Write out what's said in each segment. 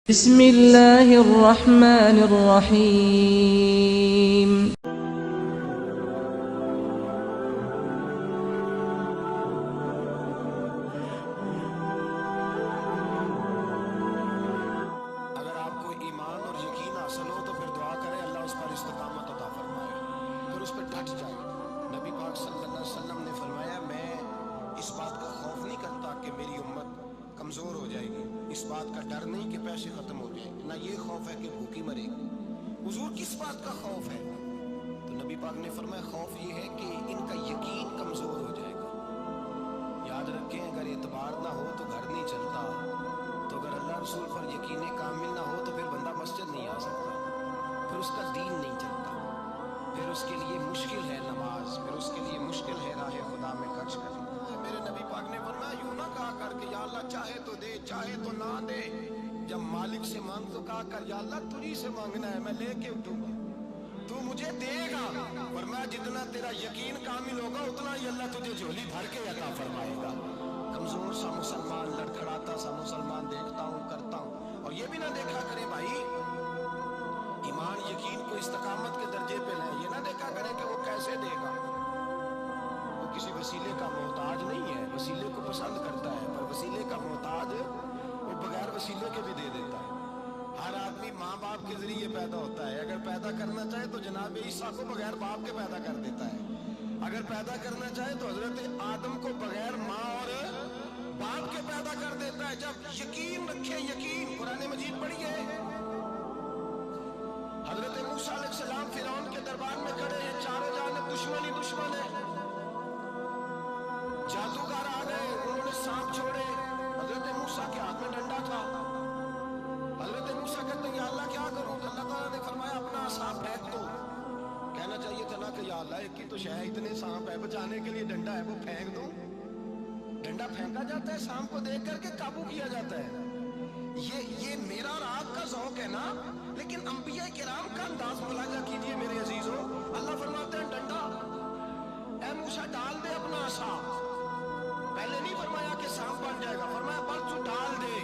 بسم اللہ الرحمن الرحیم اگر آپ کو ایمان اور یقین حاصل ہو تو پھر دعا کریں اللہ اس پر استقامت عطا فرمائے، پھر اس پہ ڈٹ جائے۔ نبی پاک صلی اللہ علیہ وسلم نے فرمایا میں اس بات کا خوف نہیں کرتا کہ میری امت کمزور ہو جائے گی، اس بات کا ڈر نہیں کہ پیسے ختم ہو جائیں گے، نہ یہ خوف ہے کہ بھوکی مرے گی۔ حضور کس بات کا خوف ہے؟ تو نبی پاک نے فرمایا خوف یہ ہے کہ ان کا یقین کمزور ہو جائے گا۔ یاد رکھیں اگر اعتبار نہ ہو تو گھر نہیں چلتا، تو اگر اللہ رسول پر یقین کامل نہ ہو تو پھر بندہ مسجد نہیں آ سکتا، پھر اس کا دین نہیں چلتا، پھر اس کے لیے مشکل ہے نماز، پھر اس کے لیے مشکل ہے راہ خدا میں خرچ کرنا۔ میرے نبی پاک نے فرمایا یوں نہ کہا کر کہ یا اللہ چاہے تو دے چاہے تو نہ دے، جب مالک سے مانگ تو کہا کر یا اللہ تجھی سے مانگنا ہے میں لے کے اٹھوں گا، تو مجھے دے گا، فرمایا جتنا تیرا یقین کامل ہوگا اتنا ہی اللہ تجھے جھولی بھر کے عطا فرمائے گا۔ کمزور سا مسلمان لڑکھڑاتا سا مسلمان دیکھتا ہوں کرتا ہوں، اور یہ بھی نہ دیکھا کرے بھائی ایمان یقین کو استقامت کے درجے پہ لیں، یہ نہ دیکھا کرے کہ وہ کیسے دے گا، وہ کسی وسیلے کا محتاج نہیں ہے، وسیلے کو پسند کرتا ہے، پر وسیلے کا محتاج وہ بغیر وسیلے کے بھی دے دیتا ہے۔ ہر آدمی ماں باپ کے ذریعے پیدا ہوتا ہے، اگر پیدا کرنا چاہے تو جناب عیسیٰ کو بغیر باپ کے پیدا کر دیتا ہے، اگر پیدا کرنا چاہے تو حضرت آدم کو بغیر ماں اور باپ کے پیدا کر دیتا ہے۔ جب یقین رکھے، یقین قرآن مجید پڑھیے، حضرت موسیٰ علیہ السلام فرعون کے دربار میں کھڑے ہیں، چاروں جانب دشمن ہی دشمن ہے، جادوگر آ گئے، انہوں نے سانپ چھوڑے، حضرت موسیٰ کے ہاتھ میں ڈنڈا تھا، حضرت موسیٰ کہتے ہیں یا اللہ کیا کروں؟ اللہ تعالیٰ نے فرمایا اپنا عصا پھینک دو، کہنا چاہیے تھا نا کہ یا اللہ ایک ہی تو شے ہے، اتنے سانپ ہے، بچانے کے لیے ڈنڈا ہے وہ پھینک دو۔ ڈنڈا پھینکا جاتا ہے، سانپ کو دیکھ کر کے قابو کیا جاتا ہے، یہ میرا اور آپ کا ذوق ہے نا، لیکن انبیاء کرام کا انداز ملاحظہ کیجئے میرے عزیزو۔ اللہ فرماتے ہیں ڈنڈا اے موسیٰ ڈال دے اپنا عصا، پہلے نہیں فرمایا کہ سانپ بن جائے گا، فرمایا بس تو ڈال دے۔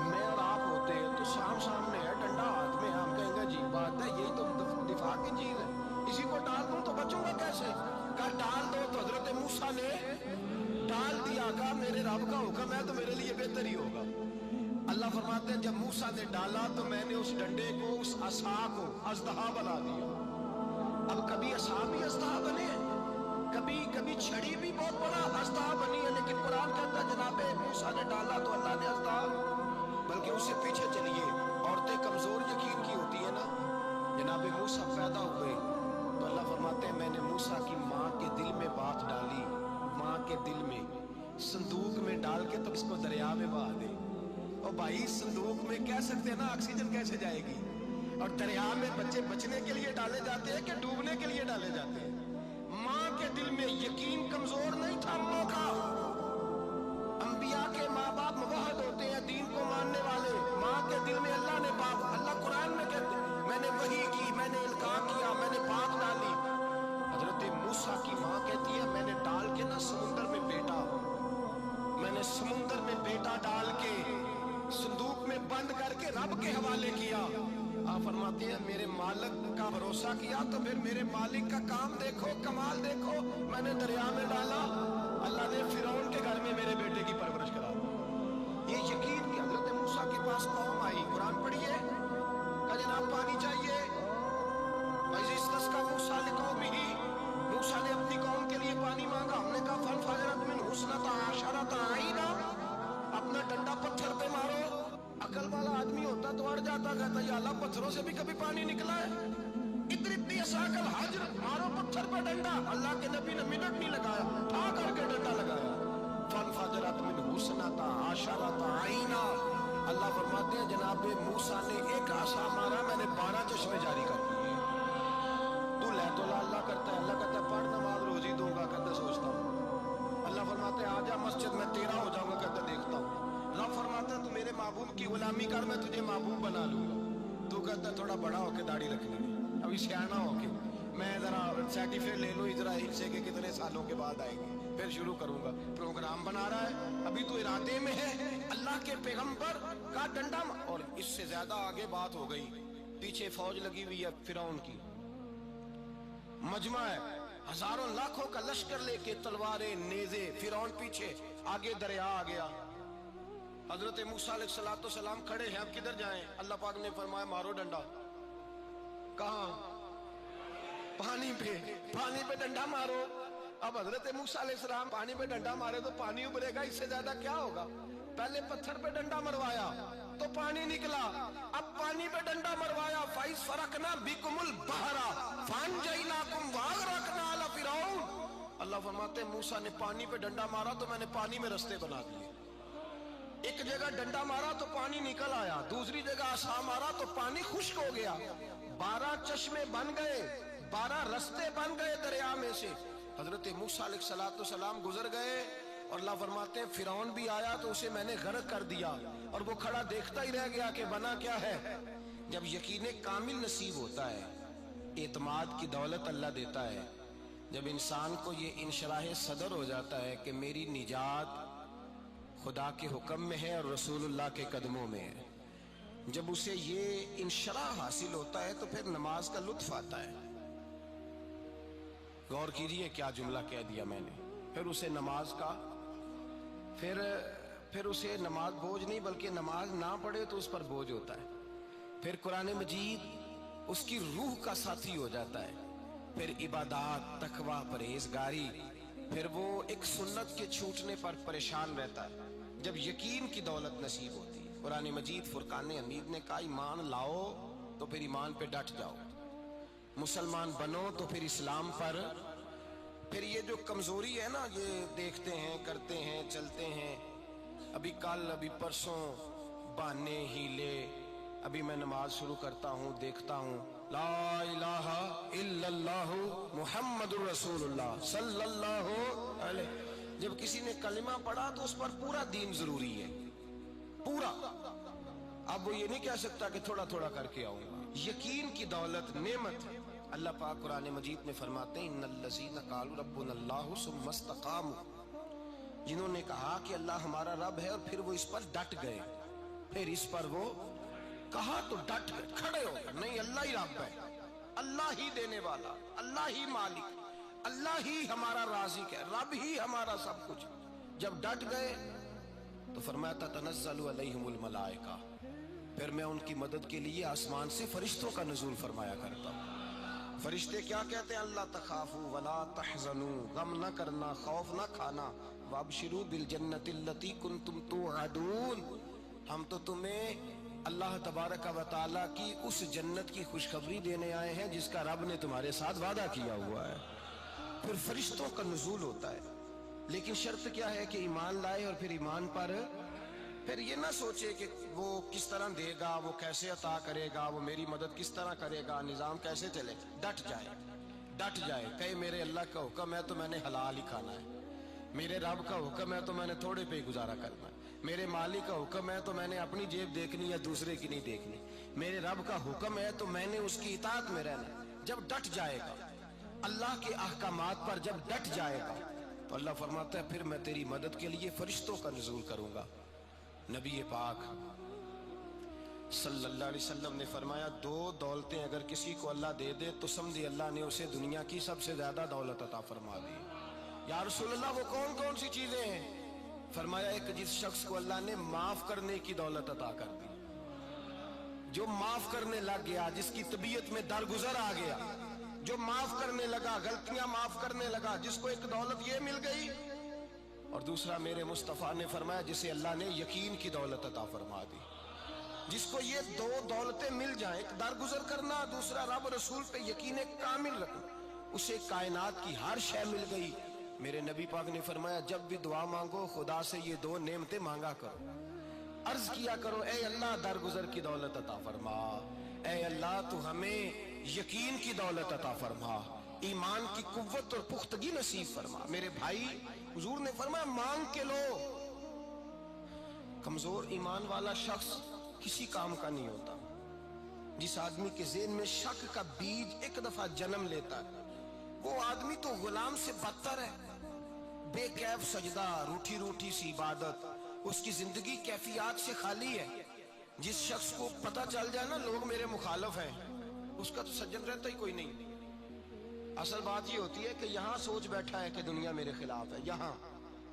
میں اور آپ ہوتے تو سانپ سامنے ہے ڈنڈا ہاتھ میں، ہم کہیں گے جی بات ہے، یہی تو دفاع کی چیز ہے، اسی کو ڈال دوں تو بچوں گا کیسے؟ کہا ڈال دو، تو حضرت موسیٰ نے ڈال دیا، کہا میرے رب کا حکم ہے تو میرے لیے بہتر ہی ہوگا۔ اللہ فرماتے ہیں جب موسیٰ نے ڈالا تو میں نے اس ڈنڈے کو، اس عصا کو اژدہا بنا دیا۔ اب کبھی عصا بھی اژدہا بنے، کبھی چھڑی بھی بہت بڑا اژدہا بنی ہے، لیکن قرآن کہتا ہے جناب موسیٰ نے ڈالا تو اللہ نے اژدہا، بلکہ اس سے پیچھے چلیے، عورتیں کمزور یقین کی ہوتی ہے نا، جناب موسیٰ پیدا ہوئے تو اللہ فرماتے ہیں میں نے موسیٰ کی ماں کے دل میں بات ڈالی، ماں کے دل میں صندوق میں ڈال کے تو اس کو دریا میں بہا دے۔ اور بھائی صندوق میں کہہ سکتے ہیں نا آکسیجن کیسے جائے گی، اور دریا میں بچے بچنے کے لیے ڈالے جاتے ہیں کہ ڈوبنے کے لیے ڈالے جاتے ہیں؟ ماں کے دل میں یقین کمزور نہیں تھا اموں کا، انبیاء کے ماں باپ موحد ہوتے ہیں، دین کو ماننے والے، ماں کے دل میں اللہ نے بات، اللہ قرآن میں کہتے ہیں میں نے وحی کی، میں نے القاء کیا، میں نے بات ڈالی۔ حضرت موسیٰ کی ماں کہتی ہے میں نے ڈال کے نا سمندر میں بیٹا، میں نے سمندر میں بیٹا ڈال کے صندوق میں بند کر کے رب کے حوالے کیا۔ آپ فرماتے ہیں میرے مالک کا بھروسہ کیا تو پھر میرے مالک کا کام دیکھو، کمال دیکھو، میں نے دریا میں ڈالا، اللہ نے فرعون کے گھر میں میرے بیٹے کی پرورش کرا دی۔ یہ یقین کہ حضرت موسیٰ کے پاس قوم آئی، قرآن پڑھیے، کہ جناب پانی چاہیے، وَإِذِ اسْتَسْقَىٰ مُوسَىٰ لِقَوْمِهِ، موسیٰ نے اپنی قوم کے لیے پانی مانگا، ہم نے کہا فَانْفَجَرَتْ مِنْهُ اثْنَتَا عَشَرَةَ عَيْنًا، اپنا ڈنڈا پتھر پہ مارو، عقل والا آدمی ہوتا تو اڑ جاتا، کہتا یا اللہ پتھروں سے بھی کبھی پانی نکلا ہے؟ اضرب بعصاک الحجر، مارو پتھر پہ ڈنڈا، اللہ کے نبی نے منٹ نہیں لگایا، ٹھا کر کے ڈنڈا لگایا، فَانْفَجَرَتْ مِنْهُ اثْنَتَا عَشَرَةَ عَيْنًا، اللہ فرماتے ہیں جناب موسیٰ نے ایک عصا مارا، میں نے 12 چشمے جاری کر دیے۔ تو لے تو اللہ کرتا ہے، اللہ کہتا ہے پڑھ نماز روزی دوں گا، کہتا سوچتا ہوں، اللہ فرماتے ہیں آجا مسجد میں تیرا ہو جاؤں گا، کہتا دیکھتا ہوں، رب فرماتا ہے تو میرے محبوب کی غلامی کر، میں تجھے محبوب بنا لوں گا، تو کہتا ہے تھوڑا بڑا ہو کے داڑھی رکھ لیں، ابھی سیانا ہو کے میں ذرا سرٹیفکیٹ لے لوں اسرائیل سے کہ کتنے سالوں کے بعد آئیں گے، پھر شروع کروں گا، پروگرام بنا رہا ہے، ابھی تو ارادے میں ہے۔ اللہ کے پیغمبر کہا ڈنڈا اور اس سے زیادہ آگے بات ہو گئی. پیچھے فوج لگی ہوئی ہے فرعون کی, مجمع ہے, ہزاروں لاکھوں کا لشکر لے کے, تلواریں نیزے, فرعون پیچھے, آگے دریا آ گیا. حضرت موسیٰ علیہ السلام کھڑے ہیں, اب کدھر جائیں؟ اللہ پاک نے فرمایا مارو ڈنڈا. کہاں؟ پانی پہ ڈنڈا مارو. اب حضرت موسیٰ علیہ السلام پانی پہ ڈنڈا مارے تو پانی ابلے گا, اس سے زیادہ کیا ہوگا؟ پہلے پتھر پہ ڈنڈا مروایا تو پانی نکلا, اب پانی پہ ڈنڈا مروایا. فَإِذْ فَرَقْنَا بِكُمُ الْبَحْرَ فَأَنْجَيْنَاكُمْ وَأَغْرَقْنَا آلَ فِرْعَوْنَ. اللہ فرماتے ہیں موسیٰ نے پانی پہ ڈنڈا مارا تو میں نے پانی میں رستے بنا دیے. ایک جگہ ڈنڈا مارا تو پانی نکل آیا, دوسری جگہ عصا مارا تو پانی خشک ہو گیا. 12 چشمے بن گئے, 12 رستے بن گئے دریا میں سے. حضرت موسیٰ علیہ السلام گزر گئے اور اللہ فرماتے ہیں فرعون بھی آیا تو اسے میں نے غرق کر دیا, اور وہ کھڑا دیکھتا ہی رہ گیا کہ بنا کیا ہے. جب یقین کامل نصیب ہوتا ہے, اعتماد کی دولت اللہ دیتا ہے, جب انسان کو یہ انشراح صدر ہو جاتا ہے کہ میری نجات خدا کے حکم میں ہے اور رسول اللہ کے قدموں میں ہے, جب اسے یہ انشراح حاصل ہوتا ہے تو پھر نماز کا لطف آتا ہے. غور کیجئے کیا جملہ کہہ دیا میں نے. پھر اسے نماز کا پھر اسے نماز بوجھ نہیں, بلکہ نماز نہ پڑھے تو اس پر بوجھ ہوتا ہے. پھر قرآن مجید اس کی روح کا ساتھی ہو جاتا ہے. پھر عبادات, تقوی, پرہیزگاری, پھر وہ ایک سنت کے چھوٹنے پر پریشان رہتا ہے. جب یقین کی دولت نصیب ہوتی ہے, قرآن مجید فرقان حمید نے کہا ایمان لاؤ تو پھر ایمان پہ ڈٹ جاؤ, مسلمان بنو تو پھر اسلام پر. پھر یہ جو کمزوری ہے نا, یہ دیکھتے ہیں, کرتے ہیں, چلتے ہیں, ابھی کل ابھی پرسوں بہانے ہی لے, ابھی میں نماز شروع کرتا ہوں, دیکھتا ہوں لا الہ الا اللہ محمد الرسول اللہ صلی اللہ علیہ. جب کسی نے کلمہ پڑھا تو اس پر پورا دین ضروری ہے, پورا. اب وہ یہ نہیں کہہ سکتا کہ تھوڑا تھوڑا کر کے آؤں گا. یقین کی دولت نعمت ہے. اللہ پاک قرآن مجید میں فرماتے ہیں ان الذین قالوا ربنا اللہ ثم استقاموا, جنہوں نے کہا کہ اللہ ہمارا رب ہے اور پھر وہ اس پر ڈٹ گئے, پھر اس پر وہ کہا تو ڈٹ گئے, کھڑے ہو گئے, نہیں اللہ ہی رب ہے, اللہ ہی دینے والا, اللہ ہی مالک, اللہ ہی ہمارا رازق ہے, رب ہی ہمارا سب کچھ. جب ڈٹ گئے تو فرمایا تتنزل علیہم الملائکہ, پھر میں ان کی مدد کے لیے آسمان سے فرشتوں کا نزول فرمایا کرتا ہوں. فرشتے کیا کہتے ہیں؟ اللہ تخافوا ولا تحزنوا, غم نہ کرنا, خوف نہ کھانا, وابشروا بالجنۃ التی کنتم توعدون, ہم تو تمہیں اللہ تبارک و تعالیٰ کی اس جنت کی خوشخبری دینے آئے ہیں جس کا رب نے تمہارے ساتھ وعدہ کیا ہوا ہے. پھر فرشتوں کا نزول ہوتا ہے, لیکن شرط کیا ہے کہ ایمان لائے, اور پھر ایمان پر پھر یہ نہ سوچے کہ وہ کس طرح دے گا, وہ کیسے عطا کرے گا, وہ میری مدد کس طرح کرے گا, نظام کیسے چلے. ڈٹ جائے, کہے میرے اللہ کا حکم ہے تو میں نے حلال ہی کھانا ہے, میرے رب کا حکم ہے تو میں نے تھوڑے پہ ہی گزارا کرنا ہے, میرے مالک کا حکم ہے تو میں نے اپنی جیب دیکھنی یا دوسرے کی نہیں دیکھنی, میرے رب کا حکم ہے تو میں نے اس کی اطاعت میں رہنا. جب ڈٹ جائے گا اللہ کے احکامات پر, جب ڈٹ جائے گا تو اللہ فرماتا ہے پھر میں تیری مدد کے لیے فرشتوں کا نزول کروں گا. نبی پاک صلی اللہ علیہ وسلم نے فرمایا 2 دولتیں اگر کسی کو اللہ دے دے تو سمجھے اللہ نے اسے دنیا کی سب سے زیادہ دولت عطا فرما دی. یا رسول اللہ وہ کون کون سی چیزیں ہیں؟ فرمایا ایک جس شخص کو اللہ نے معاف کرنے کی دولت عطا کر دی, جو معاف کرنے لگ گیا, جس کی طبیعت میں درگزر آ گیا, جو معاف کرنے لگا, غلطیاں معاف کرنے لگا, جس کو ایک دولت یہ مل گئی. اور دوسرا میرے مصطفیٰ نے فرمایا جسے اللہ نے یقین کی دولت عطا فرما دی. جس کو یہ 2 دولتیں مل جائیں, ایک درگزر کرنا, دوسرا رب رسول پہ یقین کامل رکھنا, اسے کائنات کی ہر شے مل گئی. میرے نبی پاک نے فرمایا جب بھی دعا مانگو خدا سے یہ 2 نعمتیں مانگا کرو, عرض کیا کرو اے اللہ درگزر کی دولت عطا فرما, اے اللہ تو ہمیں یقین کی دولت عطا فرما, ایمان کی قوت اور پختگی نصیب فرما. میرے بھائی حضور نے فرمایا مانگ کے لو. کمزور ایمان والا شخص کسی کام کا نہیں ہوتا. جس آدمی کے ذہن میں شک کا بیج ایک دفعہ جنم لیتا ہے وہ آدمی تو غلام سے بدتر ہے. بے کیف سجدہ, روٹھی روٹھی سی عبادت, اس کی زندگی کیفیات سے خالی ہے. جس شخص کو پتہ چل جائے نا لوگ میرے مخالف ہیں، اس کا تو سجن رہتا ہی کوئی نہیں۔ اصل بات یہ ہوتی ہے کہ یہاں سوچ بیٹھا ہے کہ دنیا میرے خلاف ہے، یہاں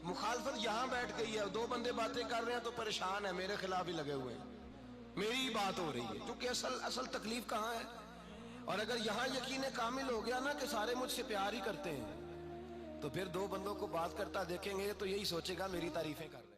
مخالفت یہاں بیٹھ گئی ہے، دو بندے باتیں کر رہے ہیں تو پریشان ہے، میرے خلاف ہی لگے ہوئے ہیں، میری ہی بات ہو رہی ہے، کیونکہ اصل تکلیف کہاں ہے؟ اور اگر یہاں یقین کامل ہو گیا نا کہ سارے مجھ سے پیار ہی کرتے ہیں، تو پھر دو بندوں کو بات کرتا دیکھیں گے تو یہی سوچے گا میری تعریفیں کر